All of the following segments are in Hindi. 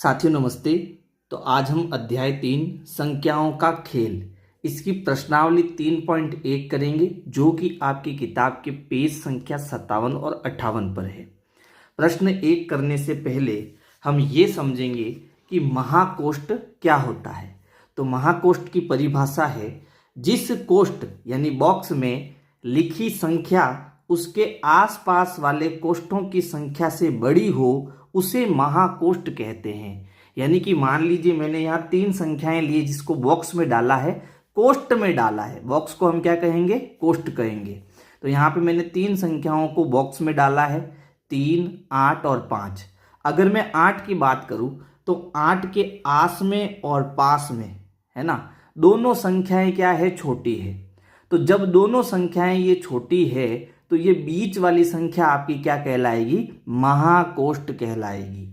साथियों नमस्ते। तो आज हम अध्याय 3 संख्याओं का खेल इसकी प्रश्नावली 3.1 करेंगे, जो कि आपकी किताब के पेज संख्या 57 और 58 पर है। प्रश्न 1 करने से पहले हम ये समझेंगे कि महाकोष्ठ क्या होता है। तो महाकोष्ठ की परिभाषा है जिस कोष्ठ यानी बॉक्स में लिखी संख्या उसके आसपास वाले कोष्ठों की संख्या से बड़ी हो उसे महाकोष्ठ कहते हैं। यानी कि मान लीजिए मैंने यहाँ 3 संख्याएं ली जिसको बॉक्स में डाला है, कोष्ठ में डाला है। बॉक्स को हम क्या कहेंगे? कोष्ठ कहेंगे। तो यहाँ पे मैंने 3 संख्याओं को बॉक्स में डाला है, 3, 8 और 5। अगर मैं 8 की बात करूं तो 8 के आस में और पास में, है ना, दोनों संख्याएं क्या है? छोटी है। तो जब दोनों संख्याएं ये छोटी है तो ये बीच वाली संख्या आपकी क्या कहलाएगी? महाकोष्ठ कहलाएगी।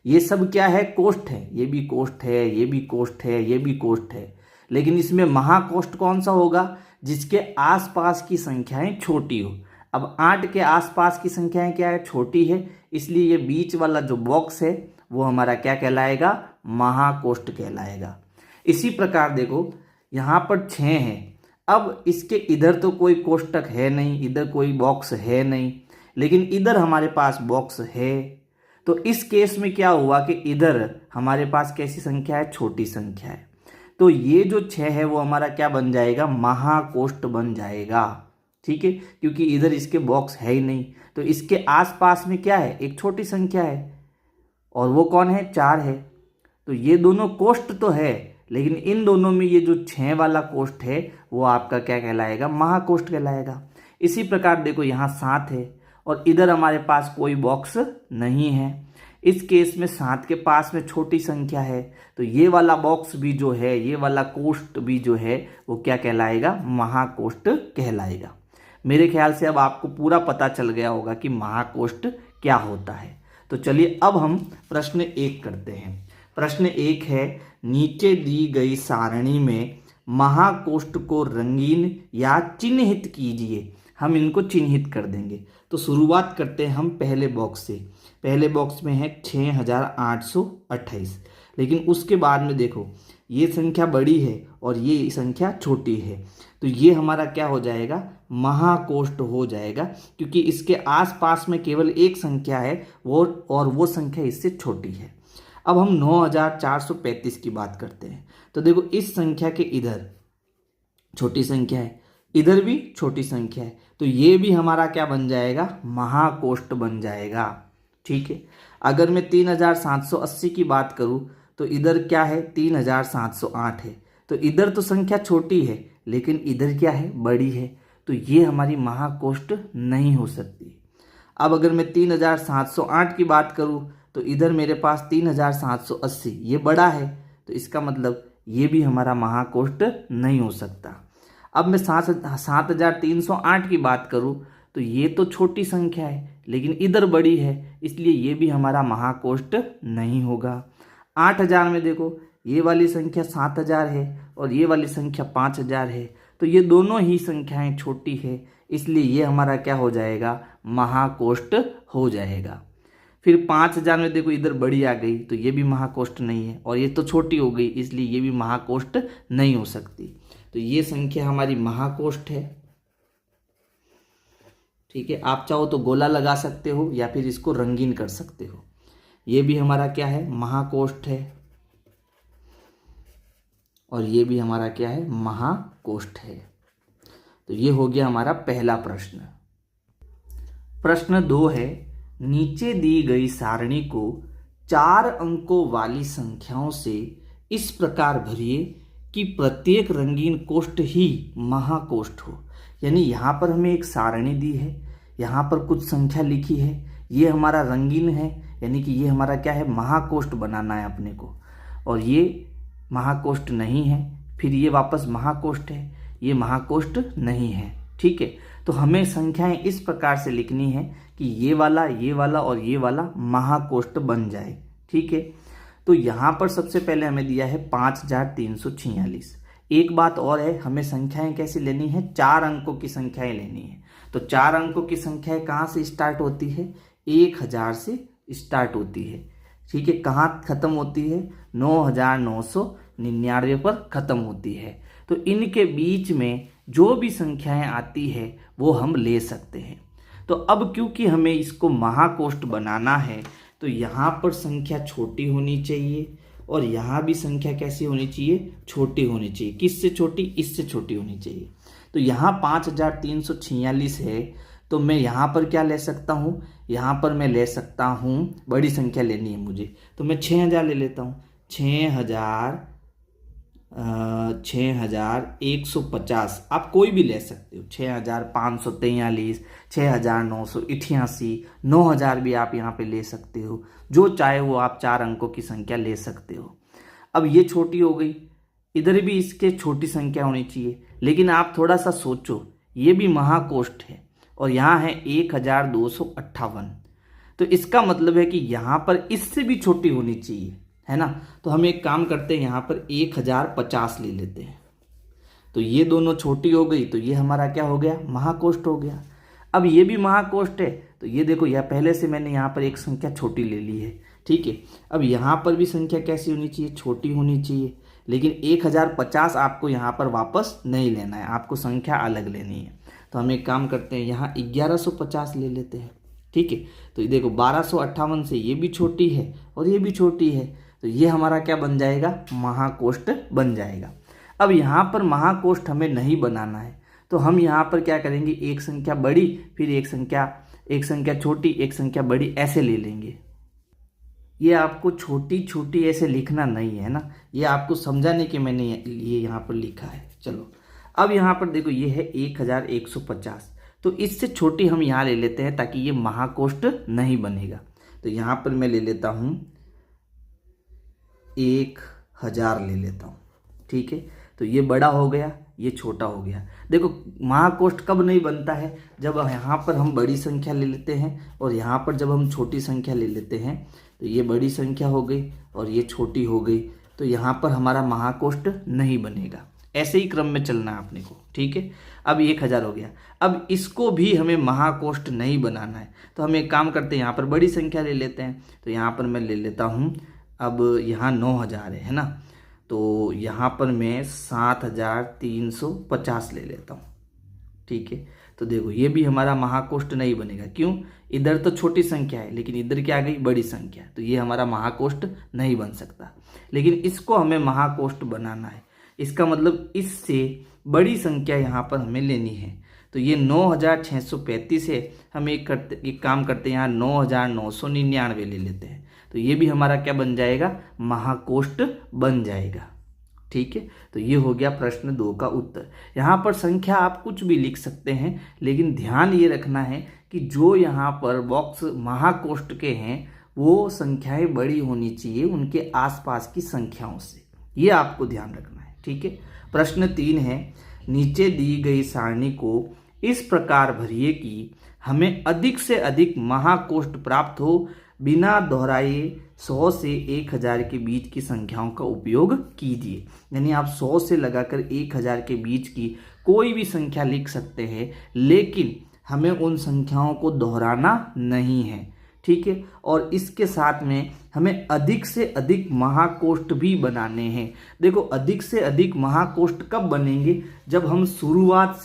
ये सब क्या है? कोष्ठ है। ये भी कोष्ठ है, ये भी कोष्ठ है, ये भी कोष्ठ है। लेकिन इसमें महाकोष्ठ कौन सा होगा? जिसके आसपास की संख्याएं छोटी हो। अब 8 के आसपास की संख्याएं क्या है? छोटी है। इसलिए ये बीच वाला जो बॉक्स है वो हमारा क्या कहलाएगा? महाकोष्ठ कहलाएगा। इसी प्रकार देखो यहाँ पर 6 है। अब इसके इधर तो कोई कोष्ठक है नहीं, इधर कोई बॉक्स है नहीं, लेकिन इधर हमारे पास बॉक्स है। तो इस केस में क्या हुआ कि इधर हमारे पास कैसी संख्या है? छोटी संख्या है। तो ये जो 6 है वो हमारा क्या बन जाएगा? महाकोष्ठ बन जाएगा। ठीक है, क्योंकि इधर इसके बॉक्स है ही नहीं। तो इसके आसपास में क्या है? एक छोटी संख्या है, और वो कौन है? 4 है। तो ये दोनों कोष्ठ तो है, लेकिन इन दोनों में ये जो 6 वाला कोष्ठ है वो आपका क्या कहलाएगा? महाकोष्ठ कहलाएगा। इसी प्रकार देखो यहाँ 7 है और इधर हमारे पास कोई बॉक्स नहीं है। इस केस में 7 के पास में छोटी संख्या है, तो ये वाला बॉक्स भी जो है, ये वाला कोष्ठ भी जो है वो क्या कहलाएगा? महाकोष्ठ कहलाएगा। मेरे ख्याल से अब आपको पूरा पता चल गया होगा कि महाकोष्ठ क्या होता है। तो चलिए अब हम प्रश्न 1 करते हैं। प्रश्न 1 है, नीचे दी गई सारणी में महाकोष्ठ को रंगीन या चिन्हित कीजिए। हम इनको चिन्हित कर देंगे। तो शुरुआत करते हैं हम पहले बॉक्स से। पहले बॉक्स में है 6828, लेकिन उसके बाद में देखो ये संख्या बड़ी है और ये संख्या छोटी है। तो ये हमारा क्या हो जाएगा? महाकोष्ठ हो जाएगा, क्योंकि इसके आसपास में केवल एक संख्या है वो संख्या इससे छोटी है। अब हम 9435 की बात करते हैं। तो देखो इस संख्या के इधर छोटी संख्या है, इधर भी छोटी संख्या है, तो ये भी हमारा क्या बन जाएगा? महाकोष्ठ बन जाएगा। ठीक है। अगर मैं 3780 की बात करूं तो इधर क्या है? 3708 है। तो इधर तो संख्या छोटी है, लेकिन इधर क्या है? बड़ी है। तो ये हमारी महाकोष्ठ नहीं हो सकती। अब अगर मैं 3708 की बात करूं तो इधर मेरे पास 3780, ये बड़ा है, तो इसका मतलब ये भी हमारा महाकोष्ठ नहीं हो सकता। अब मैं 7308 की बात करूं तो ये तो छोटी संख्या है, लेकिन इधर बड़ी है, इसलिए ये भी हमारा महाकोष्ठ नहीं होगा। 8000 में देखो ये वाली संख्या 7000 है और ये वाली संख्या 5000 है, तो ये दोनों ही संख्याएं छोटी है, इसलिए ये हमारा क्या हो जाएगा? महाकोष्ठ हो जाएगा। फिर 5000 में देखो इधर बड़ी आ गई, तो ये भी महाकोष्ठ नहीं है, और ये तो छोटी हो गई, इसलिए ये भी महाकोष्ठ नहीं हो सकती। तो ये संख्या हमारी महाकोष्ठ है। ठीक है, आप चाहो तो गोला लगा सकते हो या फिर इसको रंगीन कर सकते हो। ये भी हमारा क्या है? महाकोष्ठ है, और ये भी हमारा क्या है? महाकोष्ठ है। तो ये हो गया हमारा पहला प्रश्न। प्रश्न 2 है, नीचे दी गई सारणी को 4 अंकों वाली संख्याओं से इस प्रकार भरिए कि प्रत्येक रंगीन कोष्ठ ही महाकोष्ठ हो। यानी यहाँ पर हमें एक सारणी दी है, यहाँ पर कुछ संख्या लिखी है, ये हमारा रंगीन है, यानी कि ये हमारा क्या है? महाकोष्ठ बनाना है अपने को, और ये महाकोष्ठ नहीं है। फिर ये वापस महाकोष्ठ है, ये महाकोष्ठ नहीं है। ठीक है, तो हमें संख्याएं इस प्रकार से लिखनी है कि ये वाला और ये वाला महाकोष्ठ बन जाए। ठीक है, तो यहाँ पर सबसे पहले हमें दिया है 5346। एक बात और है, हमें संख्याएं कैसे लेनी है? 4 अंकों की संख्याएं लेनी है। तो 4 अंकों की संख्याएं कहाँ से स्टार्ट होती है? 1000 से स्टार्ट होती है। ठीक है, कहाँ खत्म होती है? 9999 पर खत्म होती है। तो इनके बीच में जो भी संख्याएं आती है वो हम ले सकते हैं। तो अब क्योंकि हमें इसको महाकोष्ठ बनाना है तो यहाँ पर संख्या छोटी होनी चाहिए और यहाँ भी संख्या कैसी होनी चाहिए? छोटी होनी चाहिए। किससे छोटी? इससे छोटी होनी चाहिए। तो यहाँ 5346 है, तो मैं यहाँ पर क्या ले सकता हूँ? यहाँ पर मैं ले सकता हूँ, बड़ी संख्या लेनी है मुझे, तो मैं 6000 ले लेता हूँ। 6150, आप कोई भी ले सकते हो। 6543, 6988, 9000 भी आप यहाँ पे ले सकते हो। जो चाहे वो आप 4 अंकों की संख्या ले सकते हो। अब ये छोटी हो गई, इधर भी इसके छोटी संख्या होनी चाहिए। लेकिन आप थोड़ा सा सोचो, ये भी महाकोष्ठ है और यहाँ है 1258, तो इसका मतलब है कि यहाँ पर इससे भी छोटी होनी चाहिए, है ना। तो हम एक काम करते हैं, यहाँ पर 1050 ले लेते हैं। तो ये दोनों छोटी हो गई, तो ये हमारा क्या हो गया? महाकोष्ठ हो गया। अब ये भी महाकोष्ठ है, तो ये देखो, यह पहले से मैंने यहाँ पर एक संख्या छोटी ले ली है, ठीक है। अब यहाँ पर भी संख्या कैसी होनी चाहिए? छोटी होनी चाहिए। लेकिन 1050 आपको यहाँ पर वापस नहीं लेना है, आपको संख्या अलग लेनी है। तो हम एक काम करते हैं, यहाँ 1150 ले लेते हैं, ठीक है। तो ये देखो 1258 से ये भी छोटी है और ये भी छोटी है, तो ये हमारा क्या बन जाएगा? महाकोष्ठ बन जाएगा। अब यहाँ पर महाकोष्ठ हमें नहीं बनाना है, तो हम यहाँ पर क्या करेंगे? एक संख्या बड़ी, फिर एक संख्या छोटी, एक संख्या बड़ी, ऐसे ले लेंगे। ये आपको छोटी छोटी ऐसे लिखना नहीं है ना, ये आपको समझाने के मैंने ये यहाँ पर लिखा है। चलो अब यहाँ पर देखो, ये है 1150, तो इससे छोटी हम यहाँ ले लेते हैं ताकि ये महाकोष्ठ नहीं बनेगा। तो यहाँ पर मैं ले लेता हूँ 1000 ले लेता हूँ, ठीक है। तो ये बड़ा हो गया, ये छोटा हो गया। देखो महाकोष्ठ कब नहीं बनता है? जब यहाँ पर हम बड़ी संख्या ले लेते हैं और यहाँ पर जब हम छोटी संख्या ले लेते हैं। तो ये बड़ी संख्या हो गई और ये छोटी हो गई, तो यहाँ पर हमारा महाकोष्ठ नहीं बनेगा। ऐसे ही क्रम में चलना है अपने को, ठीक है। अब 1000 हो गया। अब इसको भी हमें महाकोष्ठ नहीं बनाना है, तो हम एक काम करते हैं, यहाँ पर बड़ी संख्या ले लेते हैं। तो यहाँ पर मैं ले लेता हूँ, अब यहाँ 9000 है ना, तो यहाँ पर मैं 7350 ले लेता हूँ, ठीक है। तो देखो ये भी हमारा महाकोष्ठ नहीं बनेगा। क्यों? इधर तो छोटी संख्या है, लेकिन इधर क्या आ गई? बड़ी संख्या, तो ये हमारा महाकोष्ठ नहीं बन सकता। लेकिन इसको हमें महाकोष्ठ बनाना है, इसका मतलब इससे बड़ी संख्या यहाँ पर हमें लेनी है। तो ये 9635 है, हम एक काम करते हैं, यहाँ 9999 ले लेते हैं। तो ये भी हमारा क्या बन जाएगा? महाकोष्ठ बन जाएगा, ठीक है। तो ये हो गया प्रश्न 2 का उत्तर। यहाँ पर संख्या आप कुछ भी लिख सकते हैं, लेकिन ध्यान ये रखना है कि जो यहाँ पर बॉक्स महाकोष्ठ के हैं वो संख्याएं बड़ी होनी चाहिए उनके आसपास की संख्याओं से, ये आपको ध्यान रखना है, ठीक है। प्रश्न 3 है, नीचे दी गई सारणी को इस प्रकार भरिए कि हमें अधिक से अधिक महाकोष्ठ प्राप्त हो, बिना दोहराए 100 से 1000 के बीच की संख्याओं का उपयोग कीजिए। यानी आप 100 से लगाकर 1000 के बीच की कोई भी संख्या लिख सकते हैं, लेकिन हमें उन संख्याओं को दोहराना नहीं है, ठीक है। और इसके साथ में हमें अधिक से अधिक महाकोष्ठ भी बनाने हैं। देखो अधिक से अधिक महाकोष्ठ कब बनेंगे? जब हम शुरुआत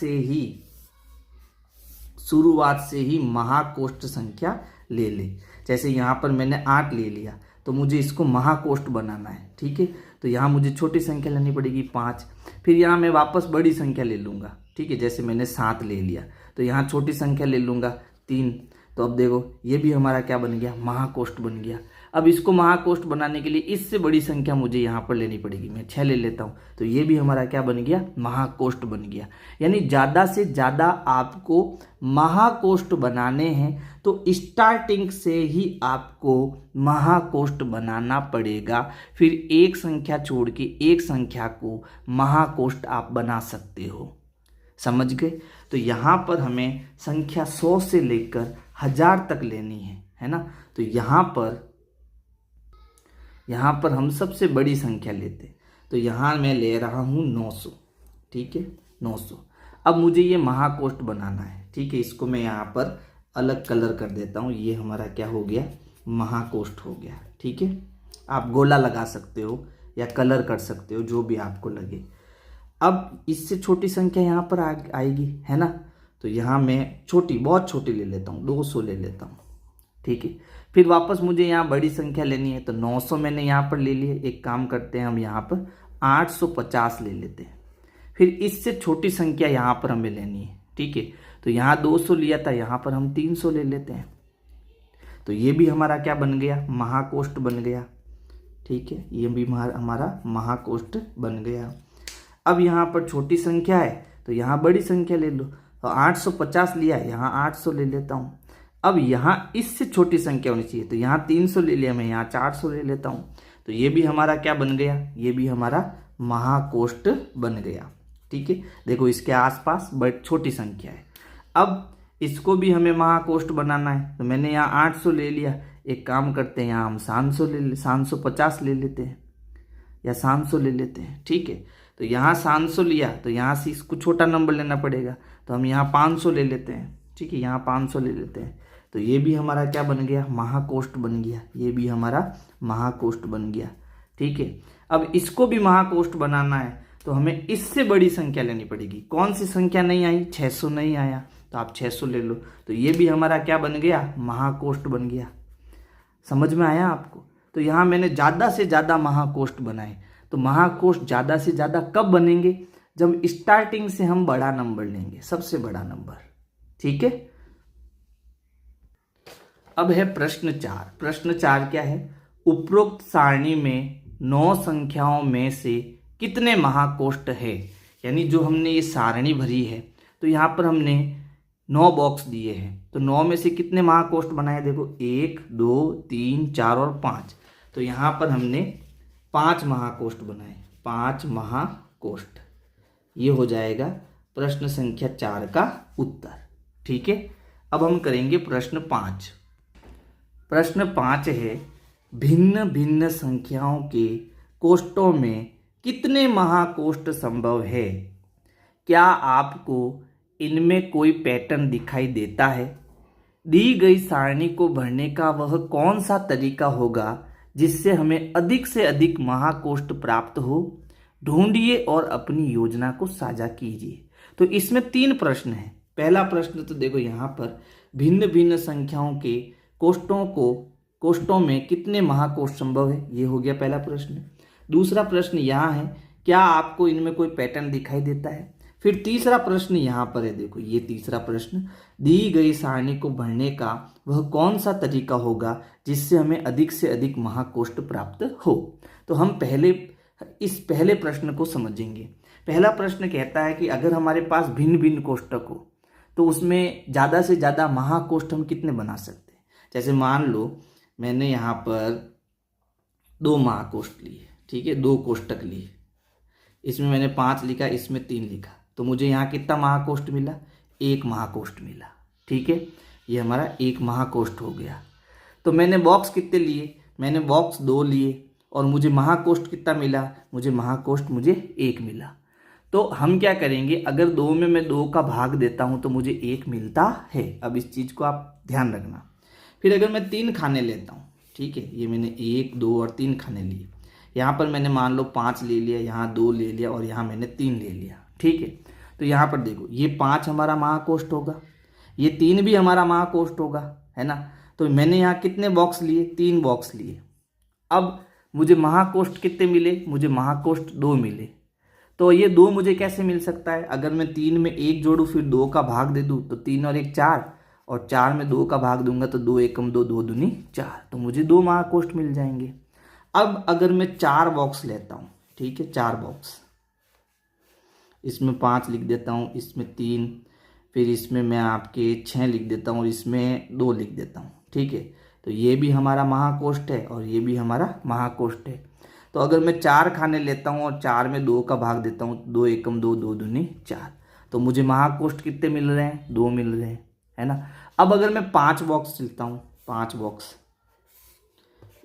से ही महाकोष्ठ संख्या ले ले। जैसे यहाँ पर मैंने 8 ले लिया, तो मुझे इसको महाकोष्ठ बनाना है, ठीक है। तो यहाँ मुझे छोटी संख्या लेनी पड़ेगी 5, फिर यहाँ मैं वापस बड़ी संख्या ले लूँगा, ठीक है। जैसे मैंने 7 ले लिया, तो यहाँ छोटी संख्या ले लूँगा 3। तो अब देखो ये भी हमारा क्या बन गया? महाकोष्ठ बन गया। अब इसको महाकोष्ठ बनाने के लिए इससे बड़ी संख्या मुझे यहाँ पर लेनी पड़ेगी, मैं 6 ले लेता हूँ, तो ये भी हमारा क्या बन गया? महाकोष्ठ बन गया। यानी ज़्यादा से ज़्यादा आपको महाकोष्ठ बनाने हैं तो स्टार्टिंग से ही आपको महाकोष्ठ बनाना पड़ेगा, फिर एक संख्या छोड़ के एक संख्या को महाकोष्ठ आप बना सकते हो। समझ गए? तो यहाँ पर हमें संख्या 100 से लेकर 1000 तक लेनी है ना। तो यहाँ पर हम सबसे बड़ी संख्या लेते हैं, तो यहाँ मैं ले रहा हूँ 900, ठीक है, 900। अब मुझे ये महाकोष्ठ बनाना है, ठीक है। इसको मैं यहाँ पर अलग कलर कर देता हूँ, ये हमारा क्या हो गया? महाकोष्ठ हो गया। ठीक है, आप गोला लगा सकते हो या कलर कर सकते हो, जो भी आपको लगे। अब इससे छोटी संख्या यहाँ पर आएगी, है ना। तो यहाँ मैं छोटी, बहुत छोटी ले लेता हूँ, 200 ले लेता हूँ। ठीक है, फिर वापस मुझे यहाँ बड़ी संख्या लेनी है, तो 900 मैंने यहाँ पर ले लिया। एक काम करते हैं, हम यहाँ पर 850 ले लेते हैं। फिर इससे छोटी संख्या यहाँ पर हमें लेनी है। ठीक है, तो यहाँ 200 लिया था, यहाँ पर हम 300 ले लेते हैं। तो ये भी हमारा क्या बन गया, महाकोष्ठ बन गया। ठीक है, ये भी हमारा महाकोष्ठ बन गया। अब यहाँ पर छोटी संख्या है तो यहाँ बड़ी संख्या ले लो। तो 850 लिया, यहाँ 800 ले लेता हूँ। अब यहाँ इससे छोटी संख्या होनी चाहिए, तो यहाँ 300 ले लिया, मैं यहाँ 400 ले लेता हूँ। तो ये भी हमारा क्या बन गया, ये भी हमारा महाकोष्ठ बन गया। ठीक है, देखो इसके आसपास बड़ी छोटी संख्या है। अब इसको भी हमें महाकोष्ठ बनाना है, तो मैंने यहाँ 800 ले लिया। एक काम करते हैं, यहाँ हम 750 ले लेते हैं या 700 ले लेते हैं। ठीक है, तो यहाँ 700 लिया, तो यहाँ से इसको छोटा नंबर लेना पड़ेगा, तो हम यहाँ 500 ले लेते हैं। ठीक है, यहाँ 500 ले लेते हैं। तो ये भी हमारा क्या बन गया, महाकोष्ठ बन गया। ये भी हमारा महाकोष्ठ बन गया। ठीक है, अब इसको भी महाकोष्ठ बनाना है, तो हमें इससे बड़ी संख्या लेनी पड़ेगी। कौन सी संख्या नहीं आई, 600 नहीं आया, तो आप 600 ले लो। तो ये भी हमारा क्या बन गया, महाकोष्ठ बन गया। समझ में आया आपको। तो यहाँ मैंने ज़्यादा से ज़्यादा महाकोष्ठ बनाए। तो महाकोष्ठ ज़्यादा से ज़्यादा कब बनेंगे, जब स्टार्टिंग से हम बड़ा नंबर लेंगे, सबसे बड़ा नंबर। ठीक है, अब है प्रश्न 4। प्रश्न 4 क्या है, उपरोक्त सारणी में 9 संख्याओं में से कितने महाकोष्ठ है। यानी जो हमने ये सारणी भरी है, तो यहाँ पर हमने 9 बॉक्स दिए हैं, तो 9 में से कितने महाकोष्ठ बनाए, देखो 1 2 3 4 और 5। तो यहाँ पर हमने 5 महाकोष्ठ बनाए, 5 महाकोष्ठ। ये हो जाएगा प्रश्न संख्या 4 का उत्तर। ठीक है, अब हम करेंगे प्रश्न 5। प्रश्न 5 है, भिन्न भिन्न संख्याओं के कोष्ठों में कितने महाकोष्ठ संभव है। क्या आपको इनमें कोई पैटर्न दिखाई देता है। दी गई सारणी को भरने का वह कौन सा तरीका होगा जिससे हमें अधिक से अधिक महाकोष्ठ प्राप्त हो। ढूंढिए और अपनी योजना को साझा कीजिए। तो इसमें 3 प्रश्न हैं। पहला प्रश्न तो देखो यहाँ पर, भिन्न भिन्न संख्याओं के कोष्ठों में कितने महाकोष्ठ संभव है, ये हो गया पहला प्रश्न। दूसरा प्रश्न यहाँ है, क्या आपको इनमें कोई पैटर्न दिखाई देता है। फिर तीसरा प्रश्न यहाँ पर है, देखो ये तीसरा प्रश्न, दी गई सारणी को भरने का वह कौन सा तरीका होगा जिससे हमें अधिक से अधिक महाकोष्ठ प्राप्त हो। तो हम इस पहले प्रश्न को समझेंगे। पहला प्रश्न कहता है कि अगर हमारे पास भिन्न भिन्न कोष्ठक हो तो उसमें ज़्यादा से ज़्यादा महाकोष्ठ हम कितने बना सकते हैं। जैसे मान लो मैंने यहाँ पर 2 महाकोष्ठ लिए, ठीक है, 2 कोष्ठक लिए, इसमें मैंने 5 लिखा, इसमें 3 लिखा, तो मुझे यहाँ कितना महाकोष्ठ मिला, 1 महाकोष्ठ मिला। ठीक है, ये हमारा 1 महाकोष्ठ हो गया। तो मैंने बॉक्स कितने लिए, मैंने बॉक्स 2 लिए और मुझे महाकोष्ठ कितना मिला, मुझे महाकोष्ठ 1 मिला। तो हम क्या करेंगे, अगर 2 में मैं 2 का भाग देता हूँ तो मुझे 1 मिलता है। अब इस चीज़ को आप ध्यान रखना। फिर अगर मैं 3 खाने लेता हूँ, ठीक है, ये मैंने 1 2 और 3 खाने लिए, यहाँ पर मैंने मान लो 5 ले लिया, यहाँ 2 ले लिया और यहाँ मैंने 3 ले लिया। ठीक है, तो यहाँ पर देखो ये 5 हमारा महाकोष्ठ होगा, ये 3 भी हमारा महाकोष्ठ होगा, है ना। तो मैंने यहाँ कितने बॉक्स लिए, 3 बॉक्स लिए। अब मुझे महाकोष्ठ कितने मिले, मुझे महाकोष्ठ 2 मिले। तो ये 2 मुझे कैसे मिल सकता है, अगर मैं 3 में 1 जोड़ूँ फिर 2 का भाग दे दूँ तो 3 और 1 4, और 4 में 2 का भाग दूंगा तो 2 एकम 2, 2 दूनी 4, तो मुझे 2 महाकोष्ठ मिल जाएंगे। अब अगर मैं 4 बॉक्स लेता हूँ, ठीक है, 4 बॉक्स, इसमें 5 लिख देता हूँ, इसमें 3, फिर इसमें मैं आपके 6 लिख देता हूँ और इसमें 2 लिख देता हूँ। ठीक है, तो ये भी हमारा महाकोष्ठ है और ये भी हमारा महाकोष्ठ है। तो अगर मैं 4 खाने लेता हूँ और 4 में 2 का भाग देता हूँ, 2 एकम 2, 2 दूनी 4, तो मुझे महाकोष्ठ कितने मिल रहे हैं, 2 मिल रहे हैं, है ना। अब अगर मैं 5 बॉक्स लेता हूँ, 5 बॉक्स,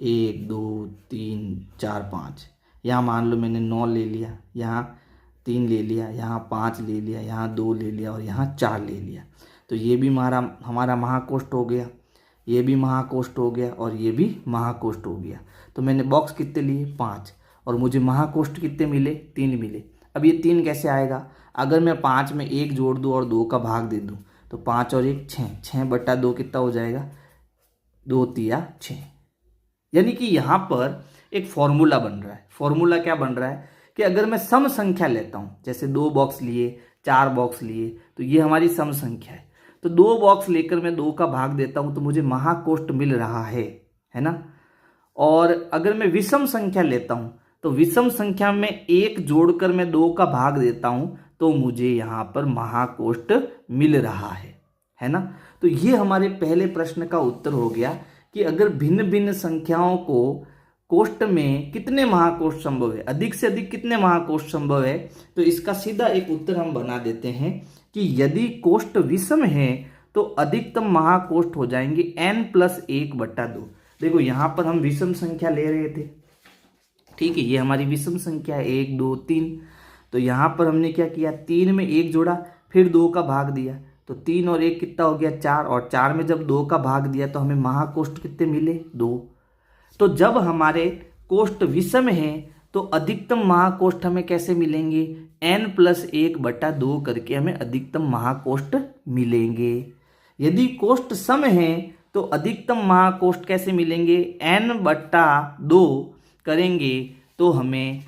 1 2 3 4 5, यहाँ मान लो मैंने 9 ले लिया, यहाँ 3 ले लिया, यहाँ 5 ले लिया, यहाँ 2 ले लिया और यहाँ 4 ले लिया, तो ये भी हमारा महाकोष्ठ हो गया। ये भी महाकोष्ठ हो गया और ये भी महाकोष्ठ हो गया। तो मैंने बॉक्स कितने लिए 5 और मुझे महाकोष्ठ कितने मिले 3 मिले। अब ये 3 कैसे आएगा, अगर मैं 5 में 1 जोड़ दूँ और 2 का भाग दे दूँ तो 5 और 1 6, 6/2 कितना हो जाएगा 2 तिया 6। यानी कि यहाँ पर एक फॉर्मूला बन रहा है। फॉर्मूला क्या बन रहा है कि अगर मैं सम संख्या लेता हूँ, जैसे 2 बॉक्स लिए 4 बॉक्स लिए तो ये हमारी सम संख्या है, तो 2 बॉक्स लेकर मैं 2 का भाग देता हूँ तो मुझे महाकोष्ठ मिल रहा है ना। और अगर मैं विषम संख्या लेता हूँ तो विषम संख्या में 1 जोड़कर मैं 2 का भाग देता हूँ तो मुझे यहाँ पर महाकोष्ठ मिल रहा है ना। तो ये हमारे पहले प्रश्न का उत्तर हो गया कि अगर भिन्न भिन्न संख्याओं को कोष्ठ में कितने महाकोष्ठ संभव है, अधिक से अधिक कितने महाकोष्ठ संभव है, तो इसका सीधा एक उत्तर हम बना देते हैं कि यदि कोष्ठ विषम है तो अधिकतम महाकोष्ठ हो जाएंगे n+1/2। देखो यहाँ पर हम विषम संख्या ले रहे थे, ठीक है, ये हमारी विषम संख्या है 1 2 3। तो यहाँ पर हमने क्या किया, 3 में 1 जोड़ा फिर 2 का भाग दिया तो 3 और 1 कितना हो गया 4, और 4 में जब 2 का भाग दिया तो हमें महाकोष्ठ कितने मिले 2। तो जब हमारे कोष्ठ विषम है तो अधिकतम महाकोष्ठ हमें कैसे मिलेंगे, n+1/2 करके हमें अधिकतम महाकोष्ठ मिलेंगे। यदि कोष्ठ सम है तो अधिकतम महाकोष्ठ कैसे मिलेंगे, n/2 करेंगे तो हमें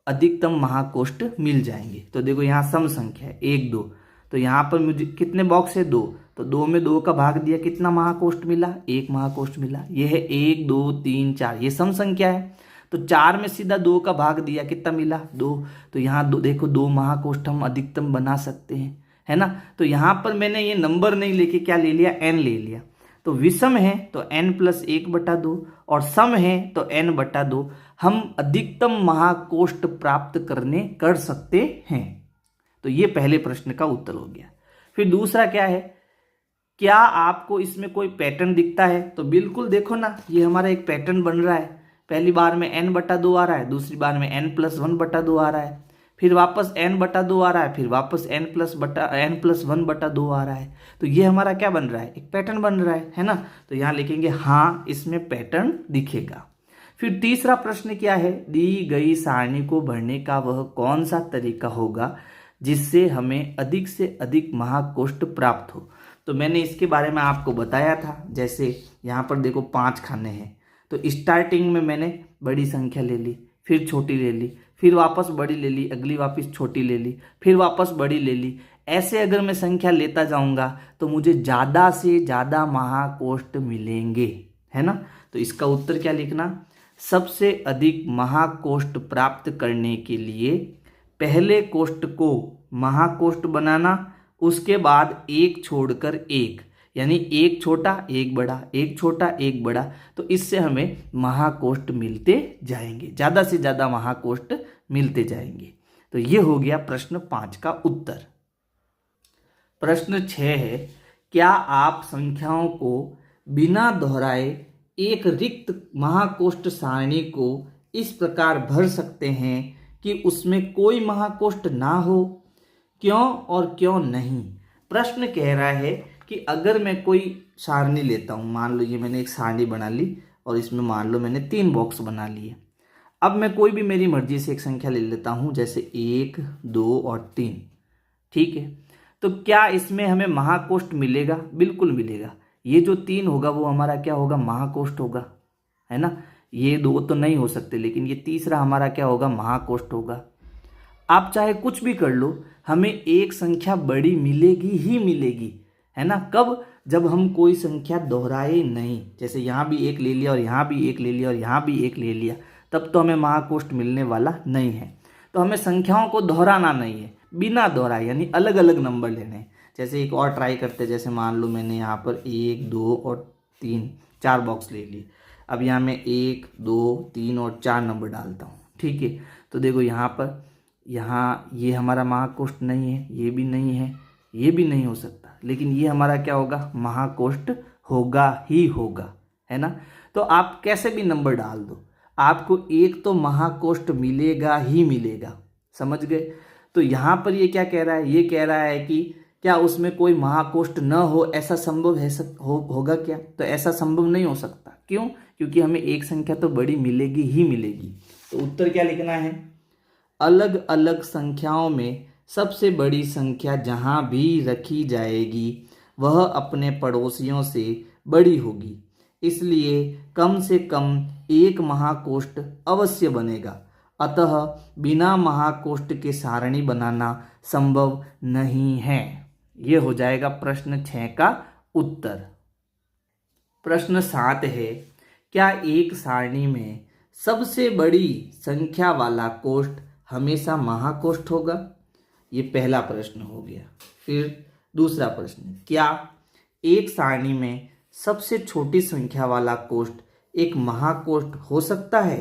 अधिकतम महाकोष्ठ मिल जाएंगे। तो देखो यहाँ सम संख्या है 1 2, तो यहाँ पर मुझे कितने बॉक्स है 2, तो 2 में 2 का भाग दिया कितना महाकोष्ठ मिला 1 महाकोष्ठ मिला। ये है 1 2 3 4, ये सम संख्या है तो 4 में सीधा 2 का भाग दिया कितना मिला 2। तो यहाँ देखो 2 महाकोष्ठ हम अधिकतम बना सकते हैं, है ना। तो यहाँ पर मैंने ये नंबर नहीं लेके क्या ले लिया, n ले लिया। तो विषम है तो n+1/2 और सम है तो n/2, हम अधिकतम महाकोष्ठ प्राप्त कर सकते हैं। तो ये पहले प्रश्न का उत्तर हो गया। फिर दूसरा क्या है, क्या आपको इसमें कोई पैटर्न दिखता है, तो बिल्कुल देखो ना, ये हमारा एक पैटर्न बन रहा है। पहली बार में n/2 आ रहा है, दूसरी बार में n+1/2 आ रहा है, फिर वापस n/2 आ रहा है, फिर वापस n+1/2 आ रहा है। तो ये हमारा क्या बन रहा है, एक पैटर्न बन रहा है ना। तो यहाँ लिखेंगे हाँ इसमें पैटर्न दिखेगा। फिर तीसरा प्रश्न क्या है, दी गई सारणी को भरने का वह कौन सा तरीका होगा जिससे हमें अधिक से अधिक महाकोष्ठ प्राप्त हो। तो मैंने इसके बारे में आपको बताया था। जैसे यहाँ पर देखो 5 खाने हैं, तो स्टार्टिंग में मैंने बड़ी संख्या ले ली, फिर छोटी ले ली, फिर वापस बड़ी ले ली, अगली वापस छोटी ले ली, फिर वापस बड़ी ले ली। ऐसे अगर मैं संख्या लेता जाऊंगा तो मुझे ज़्यादा से ज़्यादा महाकोष्ठ मिलेंगे, है ना। तो इसका उत्तर क्या लिखना, सबसे अधिक महाकोष्ठ प्राप्त करने के लिए पहले कोष्ठ को महाकोष्ठ बनाना, उसके बाद एक छोड़कर एक, यानी एक छोटा एक बड़ा, एक छोटा एक बड़ा, तो इससे हमें महाकोष्ठ मिलते जाएंगे, ज़्यादा से ज़्यादा महाकोष्ठ मिलते जाएंगे। तो ये हो गया प्रश्न 5 का उत्तर। प्रश्न 6 है, क्या आप संख्याओं को बिना दोहराए एक रिक्त महाकोष्ठ सारणी को इस प्रकार भर सकते हैं कि उसमें कोई महाकोष्ठ ना हो, क्यों और क्यों नहीं। प्रश्न कह रहा है कि अगर मैं कोई सारणी लेता हूँ, मान लो ये मैंने एक सारणी बना ली और इसमें मान लो मैंने 3 बॉक्स बना लिए। अब मैं कोई भी मेरी मर्जी से एक संख्या ले लेता हूँ, जैसे 1 2 और 3, ठीक है। तो क्या इसमें हमें महाकोष्ठ मिलेगा, बिल्कुल मिलेगा। ये जो 3 होगा वो हमारा क्या होगा, महाकोष्ठ होगा, है ना। ये 2 तो नहीं हो सकते, लेकिन ये तीसरा हमारा क्या होगा, महाकोष्ठ होगा। आप चाहे कुछ भी कर लो, हमें एक संख्या बड़ी मिलेगी ही मिलेगी, है ना। कब, जब हम कोई संख्या दोहराए नहीं, जैसे यहाँ भी एक ले लिया और यहाँ भी एक ले लिया और यहाँ भी एक ले लिया, तब तो हमें महाकोष्ठ मिलने वाला नहीं है। तो हमें संख्याओं को दोहराना नहीं है, बिना दोहराए, यानी अलग अलग नंबर लेने हैं। जैसे एक और ट्राई करते हैं, जैसे मान लो मैंने यहाँ पर 1 2 और 3 4 बॉक्स ले लिए। अब यहाँ मैं 1 2 3 और 4 नंबर डालता हूँ, ठीक है। तो देखो यहाँ पर, यहाँ ये हमारा महाकोष्ठ नहीं है, ये भी नहीं है, ये भी नहीं हो सकता, लेकिन ये हमारा क्या होगा, महाकोष्ठ होगा ही होगा, है ना। तो आप कैसे भी नंबर डाल दो, आपको एक तो महाकोष्ठ मिलेगा ही मिलेगा, समझ गए। तो यहाँ पर ये क्या कह रहा है, ये कह रहा है कि क्या उसमें कोई महाकोष्ठ न हो, ऐसा संभव है होगा क्या? तो ऐसा संभव नहीं हो सकता। क्यों? क्योंकि हमें एक संख्या तो बड़ी मिलेगी ही मिलेगी। तो उत्तर क्या लिखना है? अलग अलग संख्याओं में सबसे बड़ी संख्या जहां भी रखी जाएगी वह अपने पड़ोसियों से बड़ी होगी, इसलिए कम से कम एक महाकोष्ठ अवश्य बनेगा। अतः बिना महाकोष्ठ के सारणी बनाना संभव नहीं है। यह हो जाएगा प्रश्न 6 का उत्तर। प्रश्न 7 है, क्या एक सारणी में सबसे बड़ी संख्या वाला कोष्ठ हमेशा महाकोष्ठ होगा? ये पहला प्रश्न हो गया। फिर दूसरा प्रश्न, क्या एक सारणी में सबसे छोटी संख्या वाला कोष्ठ एक महाकोष्ठ हो सकता है?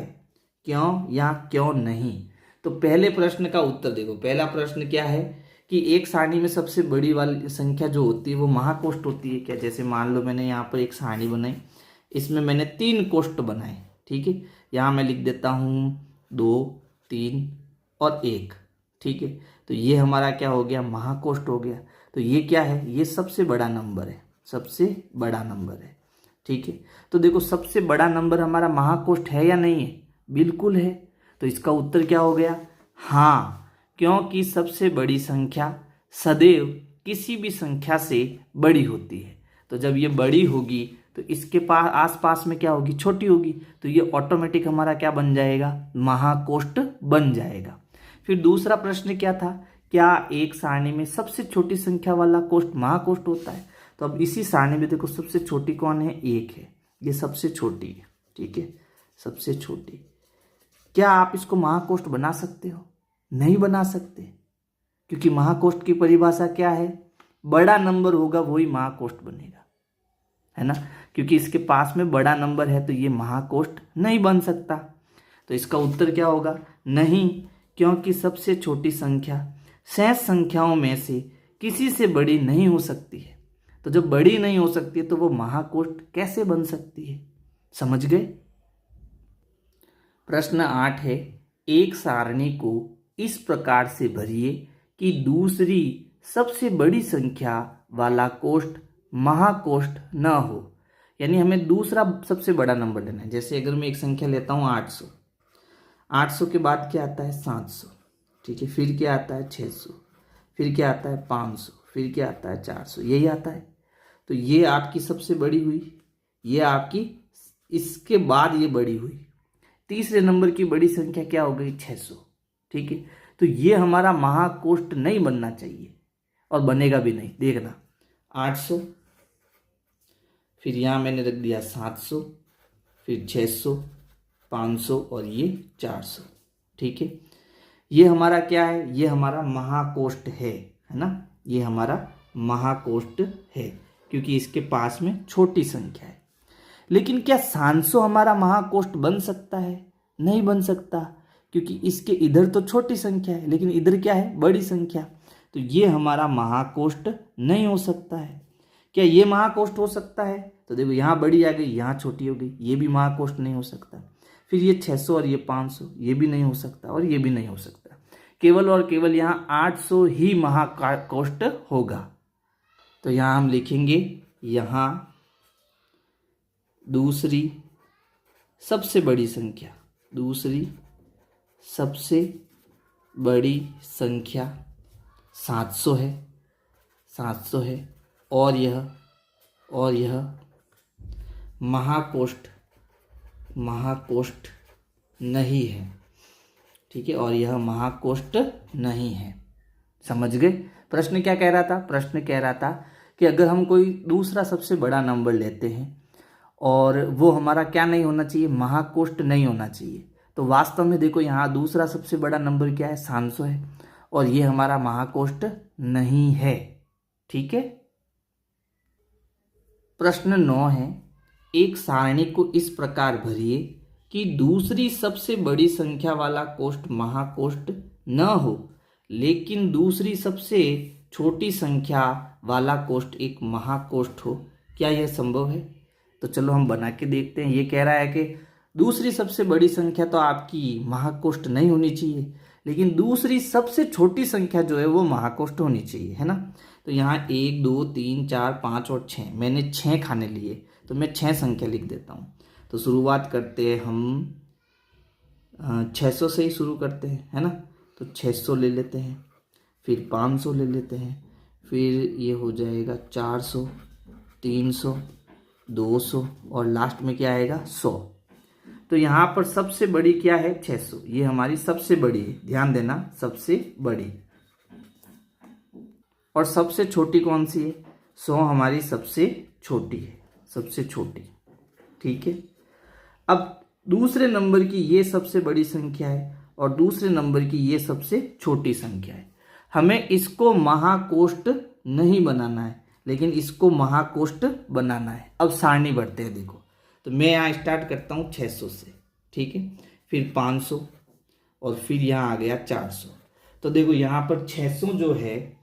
क्यों या क्यों नहीं? तो पहले प्रश्न का उत्तर देखो। पहला प्रश्न क्या है कि एक सारणी में सबसे बड़ी वाली संख्या जो होती है वो महाकोष्ठ होती है क्या? जैसे मान लो मैंने यहाँ पर एक सारणी बनाई, इसमें मैंने 3 कोष्ठ बनाए, ठीक है। यहाँ मैं लिख देता हूँ 2, 3 और 1, ठीक है। तो ये हमारा क्या हो गया? महाकोष्ठ हो गया। तो ये क्या है? ये सबसे बड़ा नंबर है, सबसे बड़ा नंबर है, ठीक है। तो देखो सबसे बड़ा नंबर हमारा महाकोष्ठ है या नहीं है? बिल्कुल है। तो इसका उत्तर क्या हो गया? हाँ, क्योंकि सबसे बड़ी संख्या सदैव किसी भी संख्या से बड़ी होती है। तो जब ये बड़ी होगी तो इसके पास आसपास में क्या होगी? छोटी होगी। तो ये ऑटोमेटिक हमारा क्या बन जाएगा? महाकोष्ठ बन जाएगा। फिर दूसरा प्रश्न क्या था? क्या एक सारणी में सबसे छोटी संख्या वाला कोष्ठ महाकोष्ठ होता है? तो अब इसी सारणी में देखो सबसे छोटी कौन है? 1 है। ये सबसे छोटी है, ठीक है, सबसे छोटी। क्या आप इसको महाकोष्ठ बना सकते हो? नहीं बना सकते, क्योंकि महाकोष्ठ की परिभाषा क्या है? बड़ा नंबर होगा वही महाकोष्ठ बनेगा, है ना। क्योंकि इसके पास में बड़ा नंबर है तो ये महाकोष्ठ नहीं बन सकता। तो इसका उत्तर क्या होगा? नहीं, क्योंकि सबसे छोटी संख्या शेष संख्याओं में से किसी से बड़ी नहीं हो सकती है। तो जब बड़ी नहीं हो सकती तो वो महाकोष्ठ कैसे बन सकती है? समझ गए? प्रश्न 8 है, एक सारणी को इस प्रकार से भरिए कि दूसरी सबसे बड़ी संख्या वाला कोष्ठ महाकोष्ठ न हो। यानी हमें दूसरा सबसे बड़ा नंबर लेना है। जैसे अगर मैं एक संख्या लेता हूँ 800, 800 के बाद क्या आता है? 700, ठीक है। फिर क्या आता है? 600, फिर क्या आता है? 500, फिर क्या आता है? 400, यही आता है। तो ये आपकी सबसे बड़ी हुई, ये आपकी इसके बाद ये बड़ी हुई। तीसरे नंबर की बड़ी संख्या क्या हो गई? 600, ठीक है। तो ये हमारा महाकोष्ठ नहीं बनना चाहिए और बनेगा भी नहीं। देखना 800, फिर यहाँ मैंने रख दिया 700, फिर 600, 500 और ये 400, ठीक है। ये हमारा क्या है? ये हमारा महाकोष्ठ है ना। ये हमारा महाकोष्ठ है क्योंकि इसके पास में छोटी संख्या है। लेकिन क्या 700 हमारा महाकोष्ठ बन सकता है? नहीं बन सकता, क्योंकि इसके इधर तो छोटी संख्या है लेकिन इधर क्या है? बड़ी संख्या। तो ये हमारा महाकोष्ठ नहीं हो सकता है। क्या ये महाकोष्ठ हो सकता है? तो देखो यहाँ बड़ी आ गई, यहाँ छोटी हो गई, ये भी महाकोष्ठ नहीं हो सकता। फिर ये 600 और ये 500, ये भी नहीं हो सकता और ये भी नहीं हो सकता। केवल और केवल यहाँ 800 ही महाकोष्ठ होगा। तो यहाँ हम लिखेंगे, यहाँ दूसरी सबसे बड़ी संख्या, दूसरी सबसे बड़ी संख्या 700 है, 700 है और यह महाकोष्ठ नहीं है, ठीक है। और यह महाकोष्ठ नहीं है। समझ गए? प्रश्न क्या कह रहा था? प्रश्न कह रहा था कि अगर हम कोई दूसरा सबसे बड़ा नंबर लेते हैं और वो हमारा क्या नहीं होना चाहिए? महाकोष्ठ नहीं होना चाहिए। तो वास्तव में देखो यहाँ दूसरा सबसे बड़ा नंबर क्या है? 700 है और ये हमारा महाकोष्ठ नहीं है, ठीक है। प्रश्न 9 है, एक सारणी को इस प्रकार भरिए कि दूसरी सबसे बड़ी संख्या वाला कोष्ठ महाकोष्ठ न हो, लेकिन दूसरी सबसे छोटी संख्या वाला कोष्ठ एक महाकोष्ठ हो। क्या यह संभव है? तो चलो हम बना के देखते हैं। ये कह रहा है कि दूसरी सबसे बड़ी संख्या तो आपकी महाकोष्ठ नहीं होनी चाहिए, लेकिन दूसरी सबसे छोटी संख्या जो है वो महाकोष्ठ होनी चाहिए, है ना। तो यहाँ 1 2 3 4 5 और 6, मैंने 6 खाने लिए, तो मैं 6 संख्या लिख देता हूँ। तो शुरुआत करते हैं हम 600 से ही शुरू करते हैं, है ना। तो 600 ले लेते हैं, फिर 500 ले लेते हैं, फिर ये हो जाएगा 400, 300, 200 और लास्ट में क्या आएगा 100। तो यहाँ पर सबसे बड़ी क्या है 600, ये हमारी सबसे बड़ी है, ध्यान देना सबसे बड़ी। और सबसे छोटी कौन सी है 100 हमारी सबसे छोटी है, सबसे छोटी। ठीक है। अब दूसरे नंबर की ये सबसे बड़ी संख्या है और दूसरे नंबर की ये सबसे छोटी संख्या है। हमें इसको महाकोष्ठ नहीं बनाना है, लेकिन इसको महाकोष्ठ बनाना है। अब सारणी बढ़ते हैं, देखो। तो मैं यहाँ स्टार्ट करता हूँ 600 से, ठीक है, फिर 500 और फिर यहाँ आ गया 400। तो देखो यहाँ पर 600 जो है,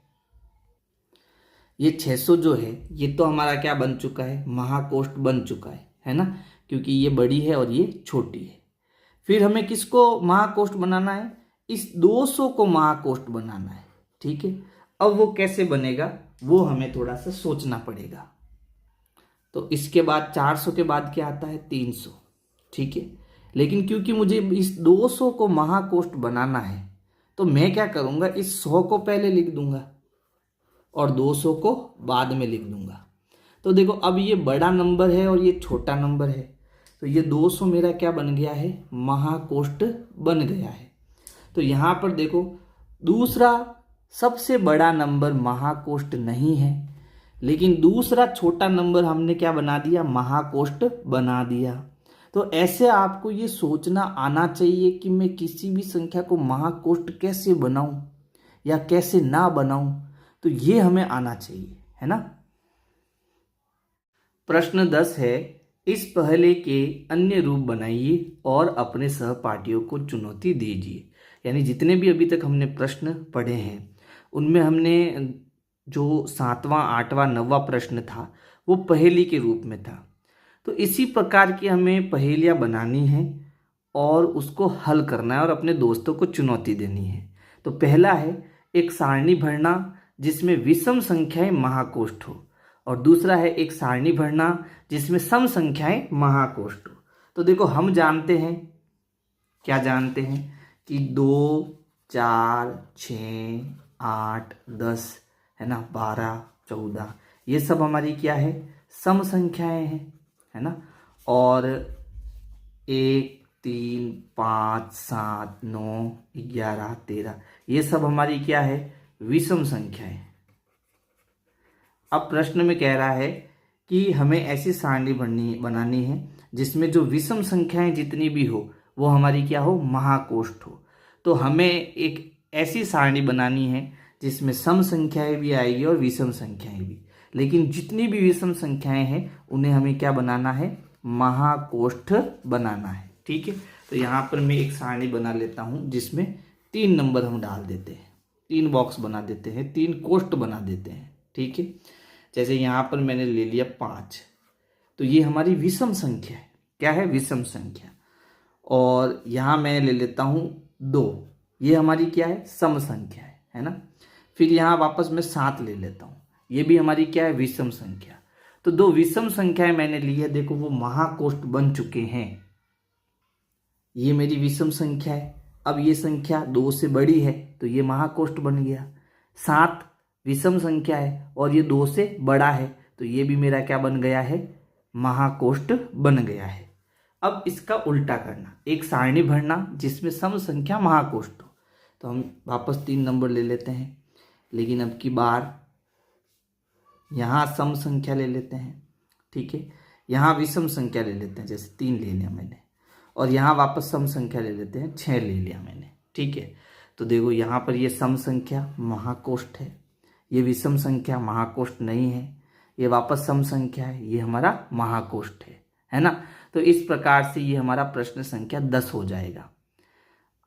ये 600 जो है ये तो हमारा क्या बन चुका है, महाकोष्ठ बन चुका है ना, क्योंकि ये बड़ी है और ये छोटी है। फिर हमें किसको महाकोष्ठ बनाना है, इस 200 को महाकोष्ठ बनाना है। ठीक है। अब वो कैसे बनेगा वो हमें थोड़ा सा सोचना पड़ेगा। तो इसके बाद 400 के बाद क्या आता है 300। ठीक है। लेकिन क्योंकि मुझे इस 200 को महाकोष्ठ बनाना है तो मैं क्या करूंगा, इस 100 को पहले लिख दूंगा और 200 को बाद में लिख दूंगा। तो देखो अब ये बड़ा नंबर है और ये छोटा नंबर है, तो ये 200 मेरा क्या बन गया है, महाकोष्ठ बन गया है। तो यहाँ पर देखो दूसरा सबसे बड़ा नंबर महाकोष्ठ नहीं है, लेकिन दूसरा छोटा नंबर हमने क्या बना दिया, महाकोष्ठ बना दिया। तो ऐसे आपको ये सोचना आना चाहिए कि मैं किसी भी संख्या को महाकोष्ठ कैसे बनाऊं या कैसे ना बनाऊं, तो ये हमें आना चाहिए, है ना। प्रश्न 10 है, इस पहले के अन्य रूप बनाइए और अपने सहपाठियों को चुनौती दीजिए। यानी जितने भी अभी तक हमने प्रश्न पढ़े हैं उनमें हमने जो 7वां 8वां 9वां प्रश्न था वो पहेली के रूप में था। तो इसी प्रकार की हमें पहेलियाँ बनानी है और उसको हल करना है और अपने दोस्तों को चुनौती देनी है। तो पहला है एक सारणी भरना जिसमें विषम संख्याएं महाकोष्ठ हो, और दूसरा है एक सारणी भरना जिसमें सम संख्याएं महाकोष्ठ हो। तो देखो हम जानते हैं, क्या जानते हैं कि 2 4 6 8 10 है ना, 12 14 ये सब हमारी क्या है, सम संख्याएं हैं, है ना। और 1 3 5 7 9 11 13 ये सब हमारी क्या है, विषम संख्याएं। अब प्रश्न में कह रहा है कि हमें ऐसी सारणी बनानी है जिसमें जो विषम संख्याएं जितनी भी हो वो हमारी क्या हो, महाकोष्ठ हो। तो हमें एक ऐसी सारणी बनानी है जिसमें सम संख्याएं भी आएगी और विषम संख्याएं भी, लेकिन जितनी भी विषम संख्याएं हैं उन्हें हमें क्या बनाना है, महाकोष्ठ बनाना है। ठीक है। तो यहाँ पर मैं एक सारणी बना लेता हूँ जिसमें 3 नंबर हम डाल देते हैं, 3 बॉक्स बना देते हैं, 3 कोष्ठ बना देते हैं। ठीक है। जैसे यहाँ पर मैंने ले लिया 5, तो ये हमारी विषम संख्या है, क्या है, विषम संख्या। और यहाँ मैं ले लेता हूँ 2, ये हमारी क्या है, सम संख्या है ना। फिर यहाँ वापस मैं 7 ले लेता हूँ, ये भी हमारी क्या है, विषम संख्या। तो 2 विषम संख्याएं मैंने ली है, देखो वो महाकोष्ठ बन चुके हैं। ये मेरी विषम संख्या है। अब ये संख्या 2 से बड़ी है तो ये महाकोष्ठ बन गया। 7 विषम संख्या है और ये 2 से बड़ा है तो ये भी मेरा क्या बन गया है, महाकोष्ठ बन गया है। अब इसका उल्टा करना, एक सारणी भरना जिसमें सम संख्या महाकोष्ठ हो। तो हम वापस 3 नंबर ले लेते हैं, लेकिन अब की बार यहाँ सम संख्या ले लेते हैं। ठीक है। यहाँ विषम संख्या ले लेते हैं, जैसे 3 ले लिया मैंने, और यहाँ वापस सम संख्या ले लेते हैं, 6 ले लिया मैंने। ठीक है। तो देखो यहाँ पर ये सम संख्या महाकोष्ठ है, ये विषम संख्या महाकोष्ठ नहीं है, ये वापस सम संख्या है, ये हमारा महाकोष्ठ है ना। तो इस प्रकार से ये हमारा प्रश्न संख्या 10 हो जाएगा।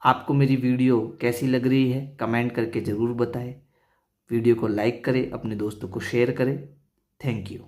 आपको मेरी वीडियो कैसी लग रही है कमेंट करके ज़रूर बताएं। वीडियो को लाइक करें, अपने दोस्तों को शेयर करें। Thank you.